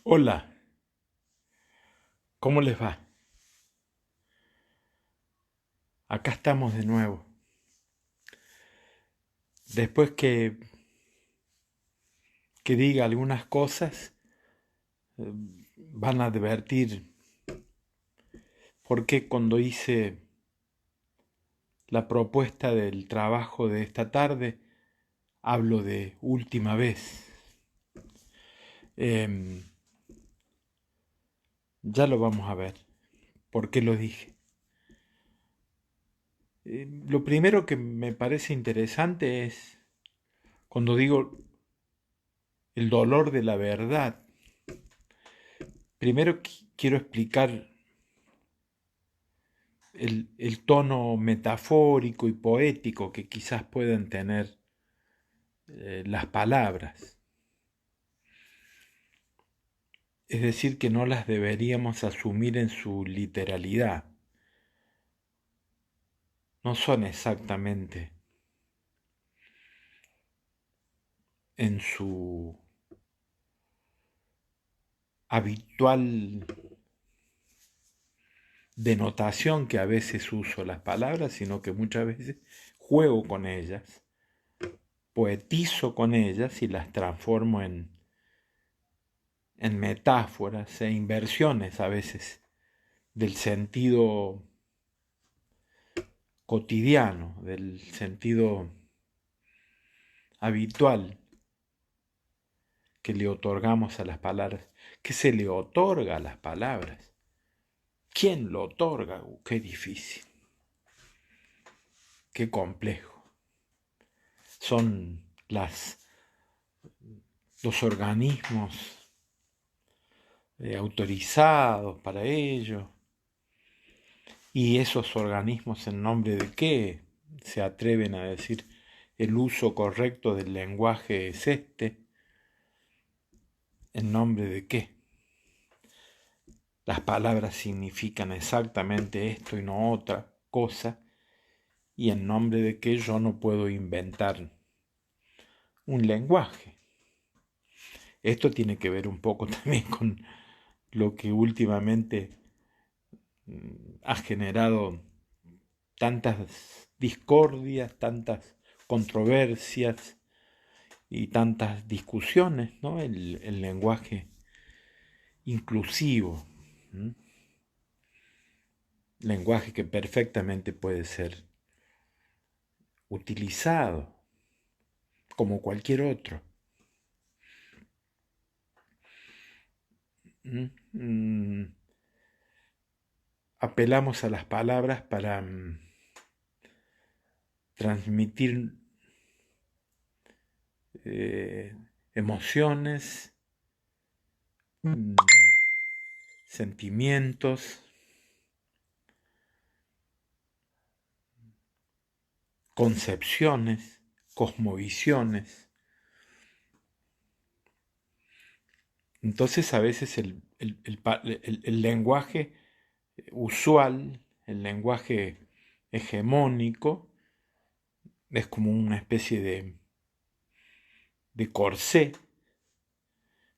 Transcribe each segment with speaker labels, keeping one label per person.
Speaker 1: Hola, ¿cómo les va? Acá estamos de nuevo. Después que diga algunas cosas, eh, van a advertir por qué cuando hice la propuesta del trabajo de esta tarde, hablo de última vez. Em, ya lo vamos a ver, por qué lo dije. Lo primero que me parece interesante es cuando digo el dolor de la verdad. Primero quiero explicar el tono metafórico y poético que quizás puedan tener las palabras. Es decir, que no las deberíamos asumir en su literalidad. No son exactamente en su habitual denotación que a veces uso las palabras, sino que muchas veces juego con ellas, poetizo con ellas y las transformo en metáforas e inversiones a veces del sentido cotidiano, del sentido habitual que le otorgamos a las palabras. ¿Qué se le otorga a las palabras? ¿Quién lo otorga? Qué difícil, qué complejo. Son los organismos autorizados para ello. Y esos organismos, ¿en nombre de qué se atreven a decir el uso correcto del lenguaje es este? ¿En nombre de qué? Las palabras significan exactamente esto y no otra cosa, y en nombre de qué yo no puedo inventar un lenguaje. Esto tiene que ver un poco también con lo que últimamente ha generado tantas discordias, tantas controversias y tantas discusiones, ¿no? El lenguaje inclusivo, ¿m? Lenguaje que perfectamente puede ser utilizado como cualquier otro. Apelamos a las palabras para transmitir emociones, mm, sentimientos, concepciones, cosmovisiones. Entonces a veces el lenguaje usual, el lenguaje hegemónico, es como una especie de corsé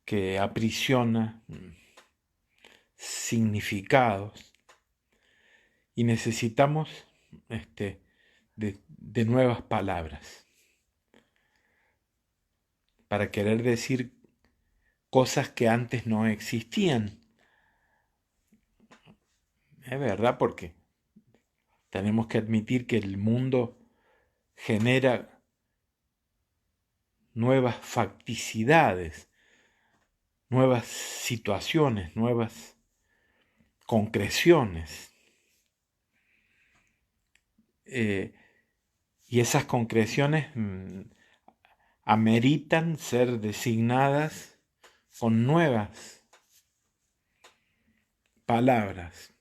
Speaker 1: que aprisiona significados y necesitamos de nuevas palabras para querer decir cosas que antes no existían. Es verdad, porque tenemos que admitir que el mundo genera nuevas facticidades, nuevas situaciones, nuevas concreciones. Eh, y esas concreciones ameritan ser designadas con nuevas palabras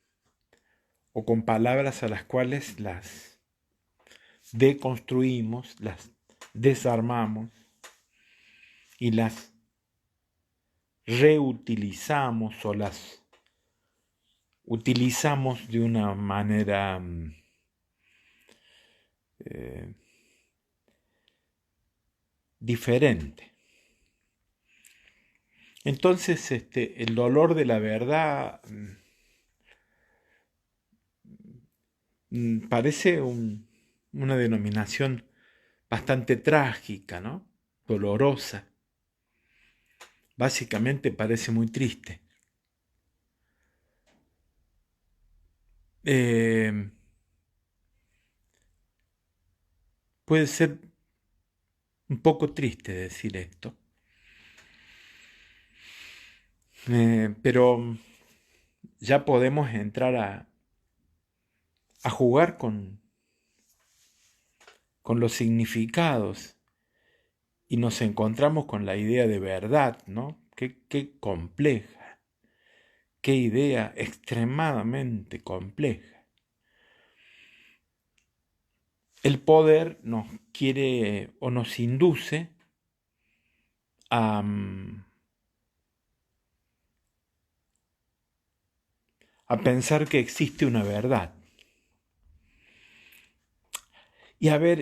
Speaker 1: o con palabras a las cuales las deconstruimos, las desarmamos y las reutilizamos o las utilizamos de una manera eh, diferente. Entonces, el dolor de la verdad parece una denominación bastante trágica, ¿no? Dolorosa. Básicamente parece muy triste. Eh, Puede ser un poco triste decir esto, pero ya podemos entrar a jugar con los significados y nos encontramos con la idea de verdad, ¿no? Qué compleja, qué idea extremadamente compleja. El poder nos quiere o nos induce a, a pensar que existe una verdad. Y a ver,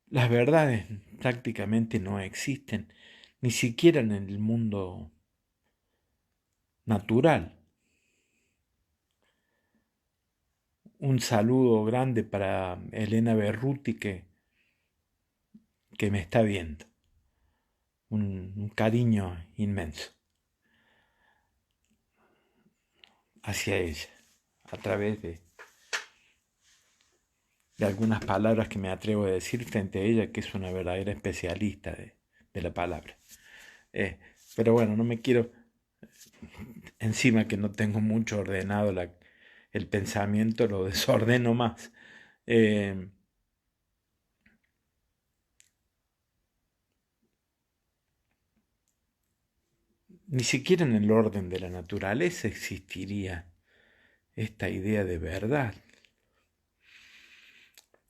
Speaker 1: las verdades prácticamente no existen, ni siquiera en el mundo natural. Un saludo grande para Elena Berruti que me está viendo. Un cariño inmenso hacia ella, a través de algunas palabras que me atrevo a decir frente a ella, que es una verdadera especialista de la palabra. Pero bueno, no me quiero, encima que no tengo mucho ordenado el pensamiento, lo desordeno más. Ni siquiera en el orden de la naturaleza existiría esta idea de verdad.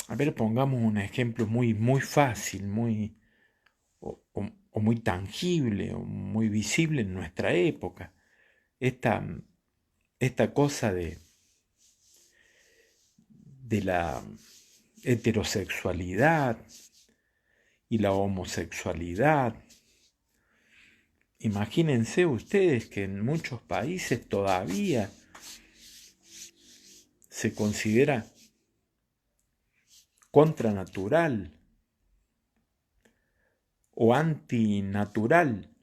Speaker 1: A ver, pongamos un ejemplo muy fácil, o muy tangible, o muy visible en nuestra época. Esta, esta cosa de la heterosexualidad y la homosexualidad. Imagínense ustedes que en muchos países todavía se considera contranatural o antinatural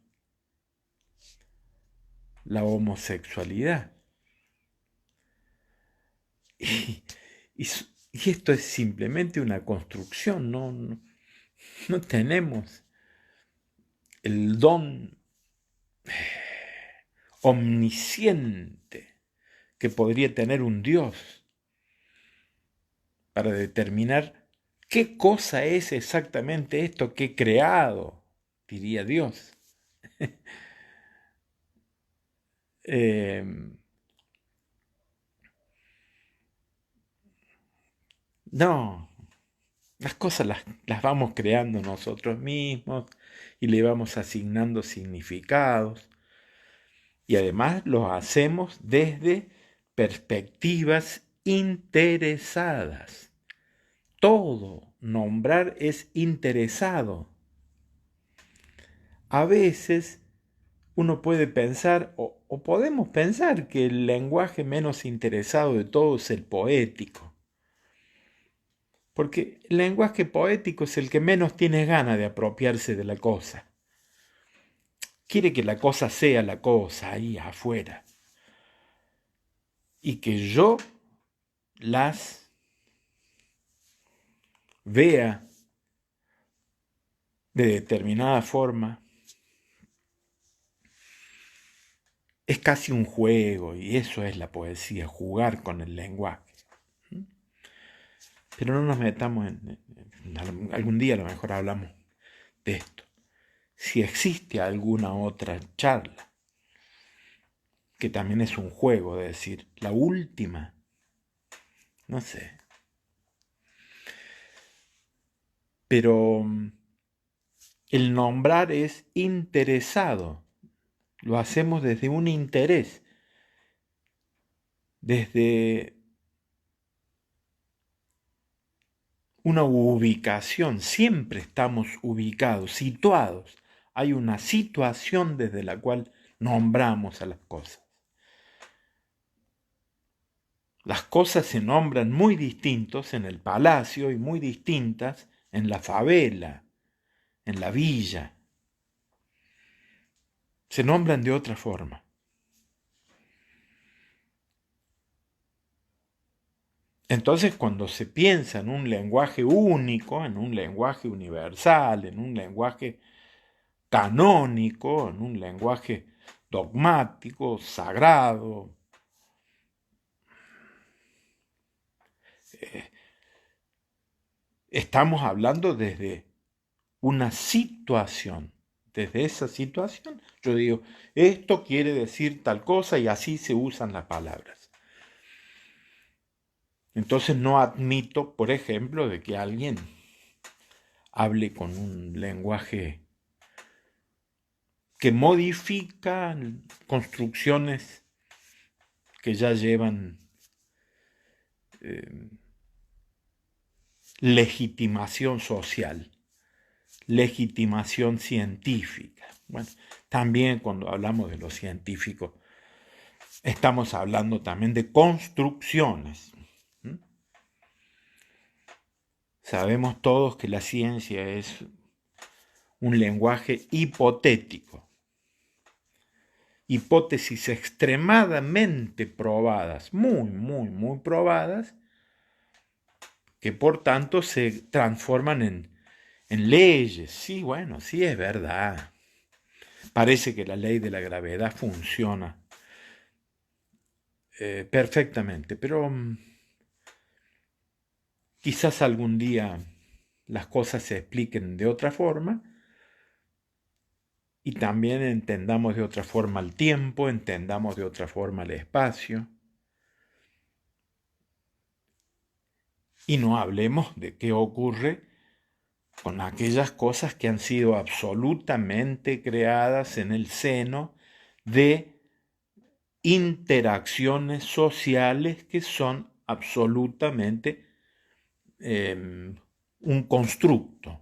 Speaker 1: la homosexualidad. Y, y esto es simplemente una construcción, no tenemos el don omnisciente que podría tener un Dios para determinar qué cosa es exactamente esto que he creado, diría Dios. eh, no, las cosas las vamos creando nosotros mismos y le vamos asignando significados y además lo hacemos desde perspectivas interesadas. Todo nombrar es interesado. A veces uno puede pensar, o podemos pensar, que el lenguaje menos interesado de todos es el poético. Porque el lenguaje poético es el que menos tiene ganas de apropiarse de la cosa. Quiere que la cosa sea la cosa ahí afuera. Y que yo las vea de determinada forma. Es casi un juego y eso es la poesía, jugar con el lenguaje. Pero no nos metamos algún día a lo mejor hablamos de esto. Si existe alguna otra charla, que también es un juego, de decir, la última, no sé. Pero el nombrar es interesado, lo hacemos desde un interés, desde una ubicación, siempre estamos ubicados, situados. Hay una situación desde la cual nombramos a las cosas. Las cosas se nombran muy distintos en el palacio y muy distintas en la favela, en la villa. Se nombran de otra forma. Entonces, cuando se piensa en un lenguaje único, en un lenguaje universal, en un lenguaje canónico, en un lenguaje dogmático, sagrado, estamos hablando desde una situación. Desde esa situación, yo digo, esto quiere decir tal cosa y así se usan las palabras. Entonces no admito, por ejemplo, de que alguien hable con un lenguaje que modifica construcciones que ya llevan legitimación social, legitimación científica. Bueno, también cuando hablamos de lo científico, estamos hablando también de construcciones. Sabemos todos que la ciencia es un lenguaje hipotético. Hipótesis extremadamente probadas, muy probadas, que por tanto se transforman en leyes. Sí, bueno, sí es verdad. Parece que la ley de la gravedad funciona perfectamente, pero quizás algún día las cosas se expliquen de otra forma y también entendamos de otra forma el tiempo, entendamos de otra forma el espacio. Y no hablemos de qué ocurre con aquellas cosas que han sido absolutamente creadas en el seno de interacciones sociales que son absolutamente un constructo.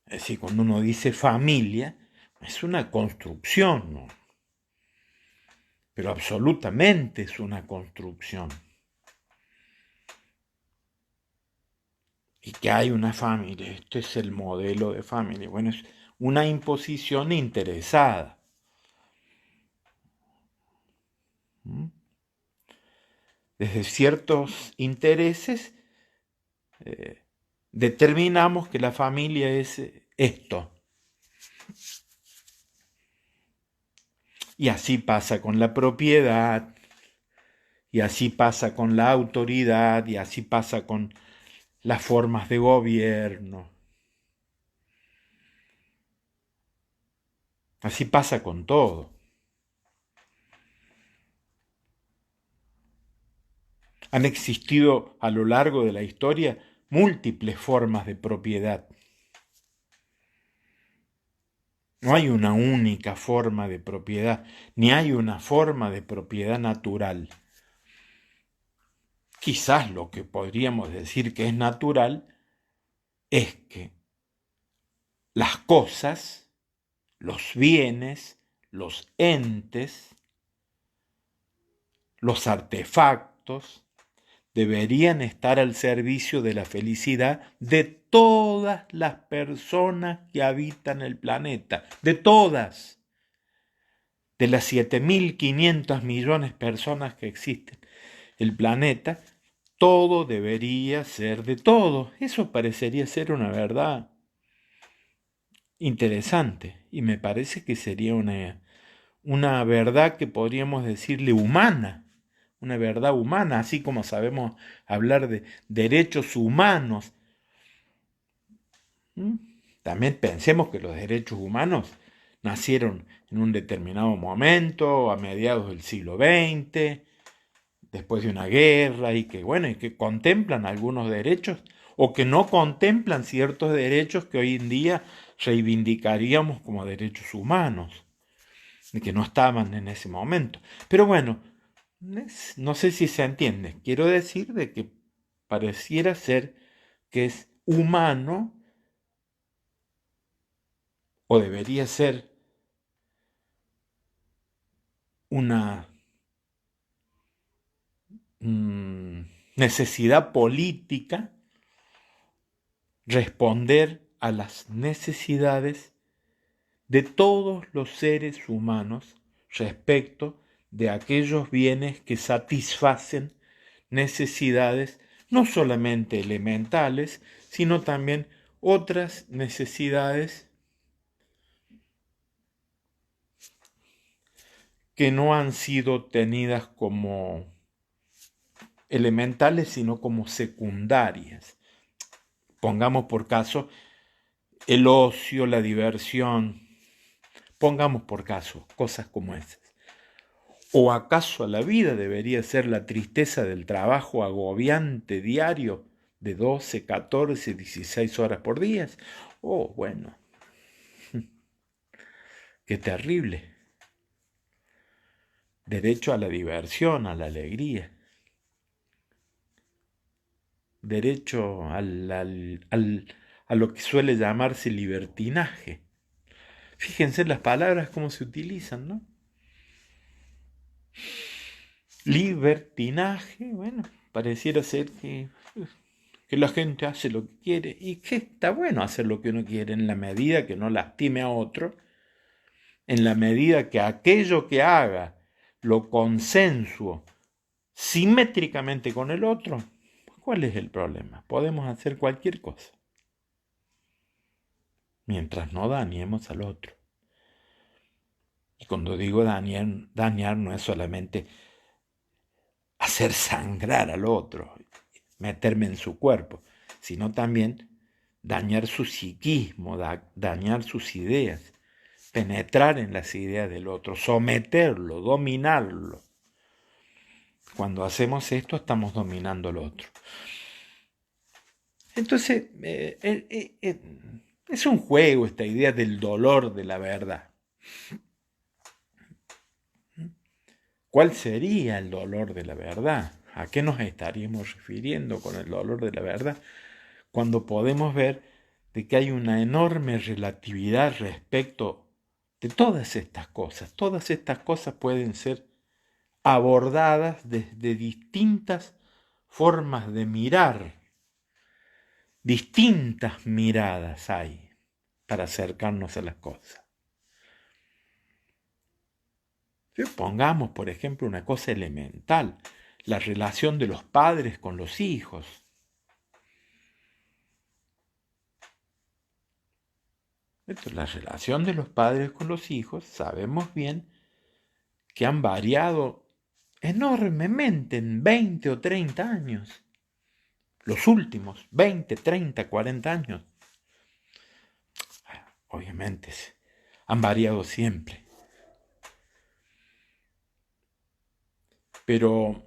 Speaker 1: Es decir, cuando uno dice familia, es una construcción, ¿no? Pero absolutamente es una construcción. Y que hay una familia, este es el modelo de familia. Bueno, es una imposición interesada. Desde ciertos intereses determinamos que la familia es esto. Y así pasa con la propiedad, y así pasa con la autoridad, y así pasa con las formas de gobierno. Así pasa con todo. Han existido a lo largo de la historia múltiples formas de propiedad. No hay una única forma de propiedad, ni hay una forma de propiedad natural. Quizás lo que podríamos decir que es natural es que las cosas, los bienes, los entes, los artefactos, deberían estar al servicio de la felicidad de todas las personas que habitan el planeta, de todas, de las 7.500 millones de personas que existen el planeta, todo debería ser de todos. Eso parecería ser una verdad interesante y me parece que sería una verdad que podríamos decirle humana, una verdad humana, así como sabemos hablar de derechos humanos. También pensemos que los derechos humanos nacieron en un determinado momento, a mediados del siglo XX, después de una guerra, y que contemplan algunos derechos o que no contemplan ciertos derechos que hoy en día reivindicaríamos como derechos humanos, y que no estaban en ese momento. Pero bueno, no sé si se entiende. Quiero decir de que pareciera ser que es humano o debería ser una necesidad política responder a las necesidades de todos los seres humanos respecto de aquellos bienes que satisfacen necesidades no solamente elementales, sino también otras necesidades que no han sido tenidas como elementales, sino como secundarias. Pongamos por caso el ocio, la diversión, pongamos por caso cosas como esas. ¿O acaso la vida debería ser la tristeza del trabajo agobiante diario de 12, 14, 16 horas por día? Oh, bueno, qué terrible. Derecho a la diversión, a la alegría. Derecho a lo que suele llamarse libertinaje. Fíjense las palabras cómo se utilizan, ¿no? Libertinaje, bueno, pareciera ser que la gente hace lo que quiere y que está bueno hacer lo que uno quiere en la medida que no lastime a otro, en la medida que aquello que haga lo consensuo simétricamente con el otro. ¿Cuál es el problema? Podemos hacer cualquier cosa mientras no dañemos al otro. Y cuando digo dañar no es solamente hacer sangrar al otro, meterme en su cuerpo, sino también dañar su psiquismo, dañar sus ideas, penetrar en las ideas del otro, someterlo, dominarlo. Cuando hacemos esto estamos dominando al otro. Entonces, es un juego esta idea del dolor de la verdad. ¿Cuál sería el dolor de la verdad? ¿A qué nos estaríamos refiriendo con el dolor de la verdad? Cuando podemos ver de que hay una enorme relatividad respecto de todas estas cosas. Todas estas cosas pueden ser abordadas desde distintas formas de mirar. Distintas miradas hay para acercarnos a las cosas. Pongamos, por ejemplo, una cosa elemental, la relación de los padres con los hijos. La relación de los padres con los hijos, sabemos bien que han variado enormemente en 20 o 30 años. Los últimos 20, 30, 40 años. Obviamente, han variado siempre. Pero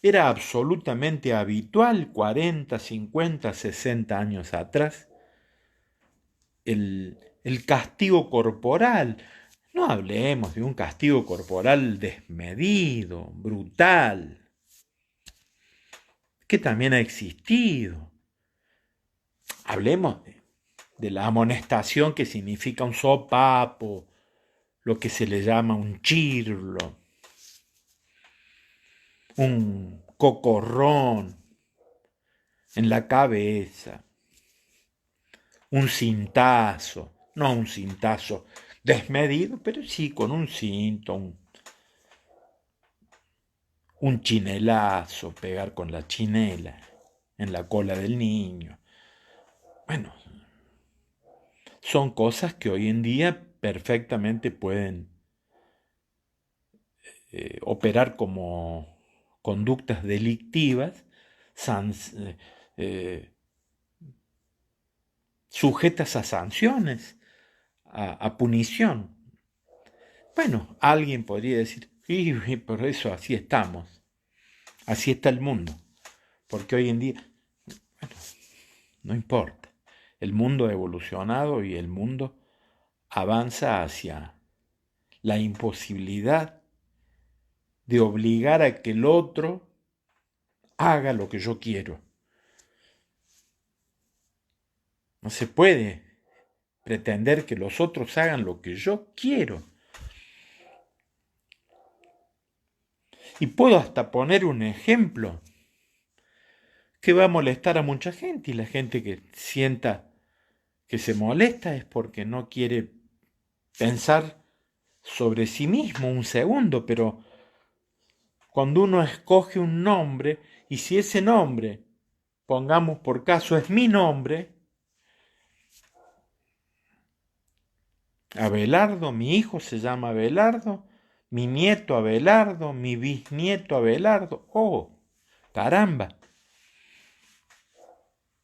Speaker 1: era absolutamente habitual 40, 50, 60 años atrás el castigo corporal. No hablemos de un castigo corporal desmedido, brutal, que también ha existido. Hablemos de la amonestación, que significa un sopapo, lo que se le llama un chirlo, un cocorrón en la cabeza, un cintazo, no un cintazo desmedido, pero sí con un cinto, un chinelazo, pegar con la chinela en la cola del niño. Bueno, son cosas que hoy en día perfectamente pueden operar como conductas delictivas, sujetas a sanciones, a punición. Bueno, alguien podría decir, y por eso así estamos, así está el mundo, porque hoy en día, bueno, no importa, el mundo ha evolucionado y el mundo avanza hacia la imposibilidad de obligar a que el otro haga lo que yo quiero. No se puede pretender que los otros hagan lo que yo quiero. Y puedo hasta poner un ejemplo que va a molestar a mucha gente, y la gente que sienta que se molesta es porque no quiere pensar sobre sí mismo un segundo, pero cuando uno escoge un nombre, y si ese nombre, pongamos por caso, es mi nombre, Abelardo, mi hijo se llama Abelardo, mi nieto Abelardo, mi bisnieto Abelardo, oh, caramba,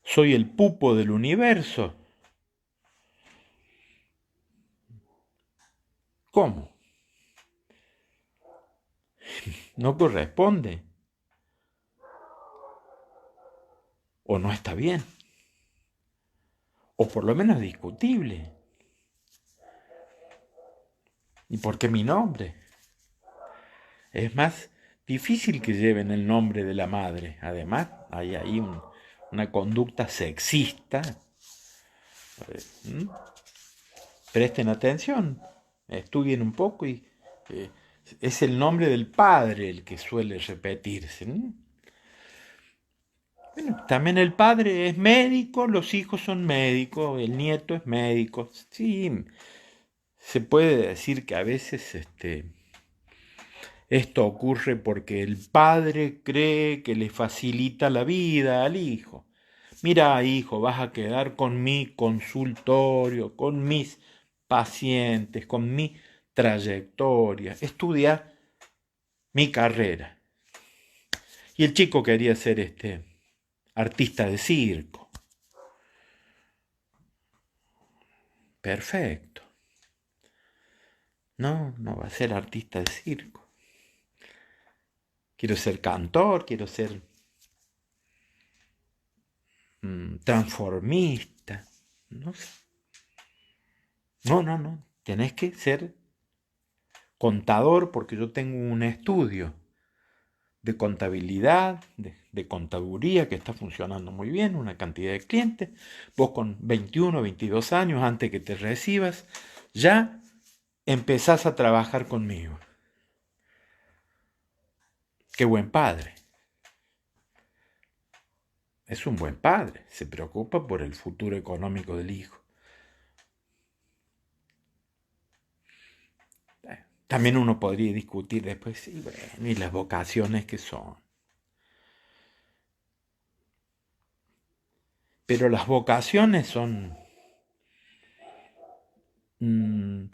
Speaker 1: soy el pupo del universo. ¿Cómo? No corresponde. O no está bien. O por lo menos discutible. ¿Y por qué mi nombre? Es más difícil que lleven el nombre de la madre. Además, hay ahí una conducta sexista. ¿Mm? Presten atención, estudien un poco y eh, es el nombre del padre el que suele repetirse. ¿No? Bueno, también el padre es médico, los hijos son médicos, el nieto es médico. Sí, se puede decir que a veces esto ocurre porque el padre cree que le facilita la vida al hijo. Mira, hijo, vas a quedar con mi consultorio, con mis pacientes, con mi trayectoria. Estudia mi carrera. Y el chico quería ser artista de circo. Perfecto. No, no va a ser artista de circo. Quiero ser cantor, quiero ser transformista. No sé. No, no, no. Tenés que ser contador porque yo tengo un estudio de contabilidad, de contaduría que está funcionando muy bien, una cantidad de clientes. Vos con 21, 22 años, antes que te recibas, ya empezás a trabajar conmigo. Qué buen padre. Es un buen padre, se preocupa por el futuro económico del hijo. También uno podría discutir después, sí, bueno, y las vocaciones que son. Pero las vocaciones son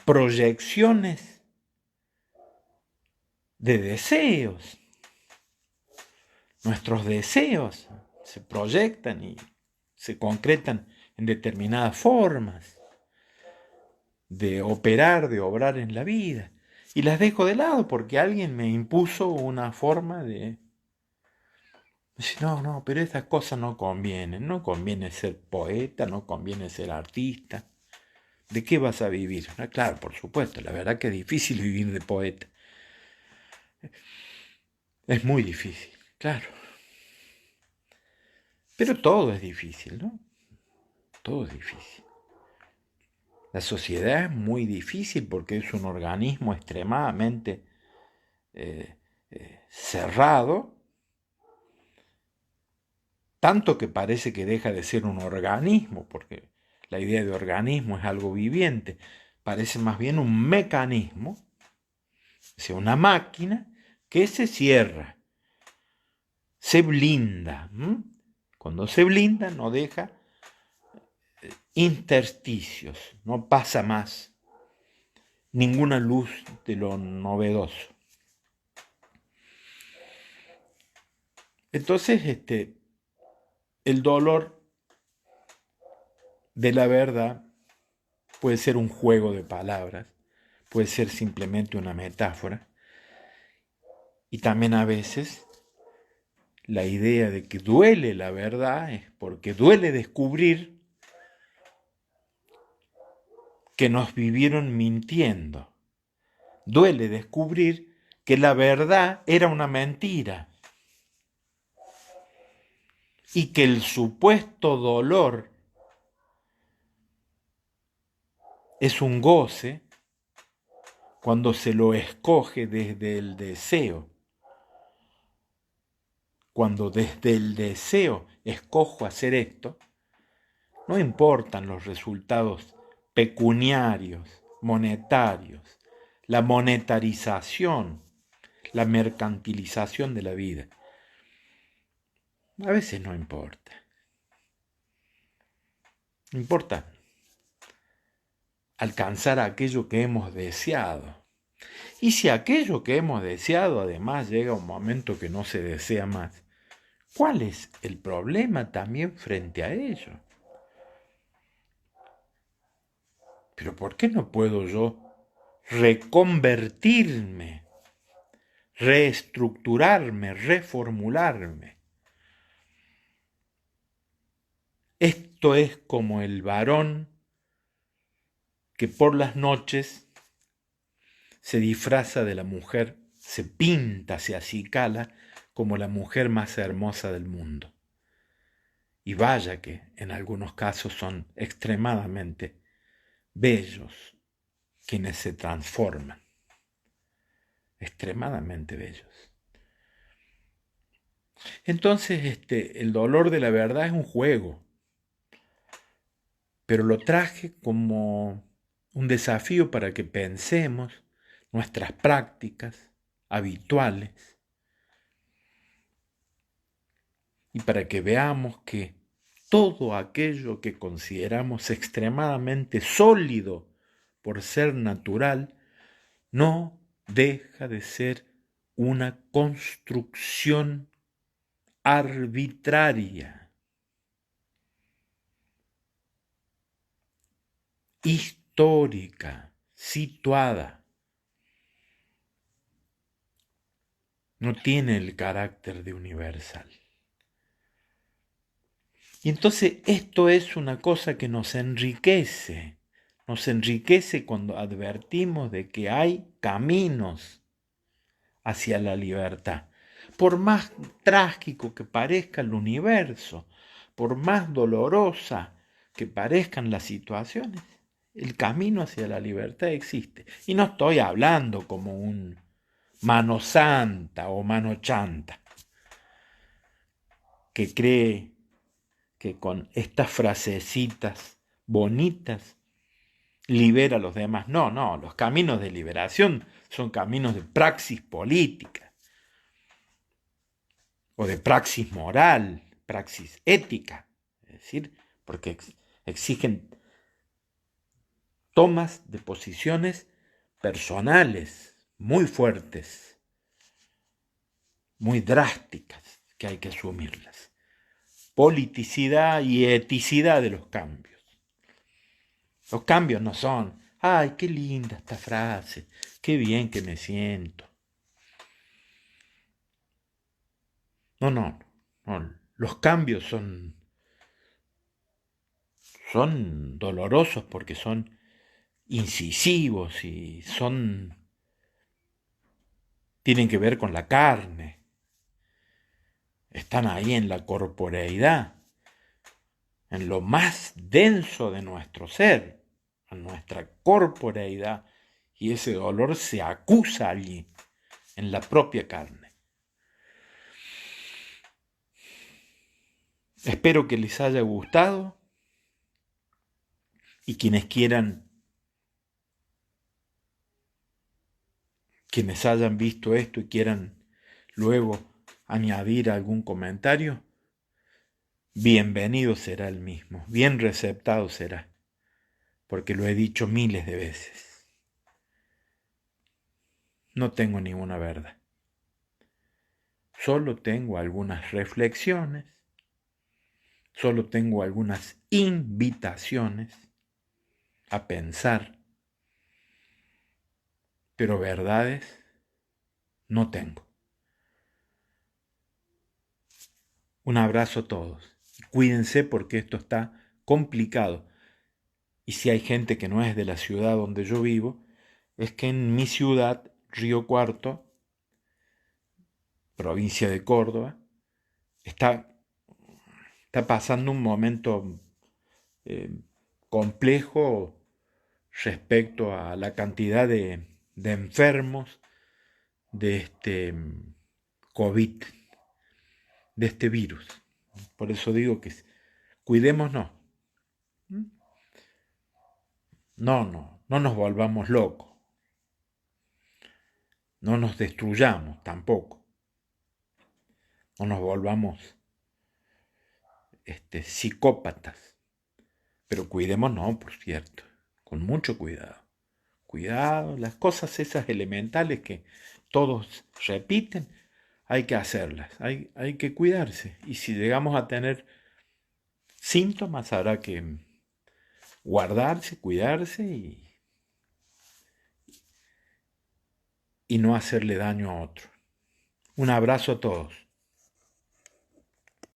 Speaker 1: proyecciones de deseos. Nuestros deseos se proyectan y se concretan en determinadas formas de operar, de obrar en la vida. Y las dejo de lado porque alguien me impuso una forma de decir, no, no, pero esas cosas no convienen. No conviene ser poeta, no conviene ser artista. ¿De qué vas a vivir? Ah, claro, por supuesto, la verdad que es difícil vivir de poeta. Es muy difícil, claro. Pero todo es difícil, ¿no? Todo es difícil. La sociedad es muy difícil porque es un organismo extremadamente cerrado, tanto que parece que deja de ser un organismo, porque la idea de organismo es algo viviente, parece más bien un mecanismo, o sea, una máquina que se cierra, se blinda. Cuando se blinda no deja intersticios, no pasa más ninguna luz de lo novedoso. Entonces, el dolor de la verdad puede ser un juego de palabras, puede ser simplemente una metáfora, y también a veces la idea de que duele la verdad es porque duele descubrir que nos vivieron mintiendo. Duele descubrir que la verdad era una mentira. y que el supuesto dolor es un goce cuando se lo escoge desde el deseo. Cuando desde el deseo escojo hacer esto, no importan los resultados pecuniarios, monetarios, la monetarización, la mercantilización de la vida. A veces no importa. Importa alcanzar aquello que hemos deseado. Y si aquello que hemos deseado además llega un momento que no se desea más, ¿cuál es el problema también frente a ello? Pero ¿por qué no puedo yo reconvertirme, reestructurarme, reformularme? Esto es como el varón que por las noches se disfraza de la mujer, se pinta, se acicala como la mujer más hermosa del mundo. Y vaya que en algunos casos son extremadamente bellos quienes se transforman, extremadamente bellos. Entonces, el dolor de la verdad es un juego, pero lo traje como un desafío para que pensemos nuestras prácticas habituales y para que veamos que todo aquello que consideramos extremadamente sólido por ser natural no deja de ser una construcción arbitraria, histórica, situada. No tiene el carácter de universal. Y entonces esto es una cosa que nos enriquece cuando advertimos de que hay caminos hacia la libertad. Por más trágico que parezca el universo, por más dolorosa que parezcan las situaciones, el camino hacia la libertad existe. Y no estoy hablando como un mano santa o mano chanta que cree que con estas frasecitas bonitas libera a los demás. No, los caminos de liberación son caminos de praxis política o de praxis moral, praxis ética, es decir, porque exigen tomas de posiciones personales muy fuertes, muy drásticas, que hay que asumirlas. Politicidad y eticidad de los cambios. Los cambios no son, ay, qué linda esta frase, qué bien que me siento. No. Los cambios son dolorosos porque son incisivos y tienen que ver con la carne. Están ahí en la corporeidad, en lo más denso de nuestro ser, en nuestra corporeidad, y ese dolor se acusa allí, en la propia carne. Espero que les haya gustado y quienes hayan visto esto y quieran luego añadir algún comentario, bienvenido será el mismo, bien receptado será, porque lo he dicho miles de veces. No tengo ninguna verdad. Solo tengo algunas reflexiones, solo tengo algunas invitaciones a pensar, pero verdades no tengo. Un abrazo a todos. Cuídense porque esto está complicado. Y si hay gente que no es de la ciudad donde yo vivo, es que en mi ciudad, Río Cuarto, provincia de Córdoba, está está pasando un momento complejo respecto a la cantidad de enfermos de este COVID, de este virus. Por eso digo que cuidémonos. No nos volvamos locos. No nos destruyamos tampoco. No nos volvamos psicópatas. Pero cuidémonos, por cierto, con mucho cuidado. Cuidado, las cosas esas elementales que todos repiten, hay que hacerlas, hay que cuidarse. Y si llegamos a tener síntomas, habrá que guardarse, cuidarse y no hacerle daño a otro. Un abrazo a todos.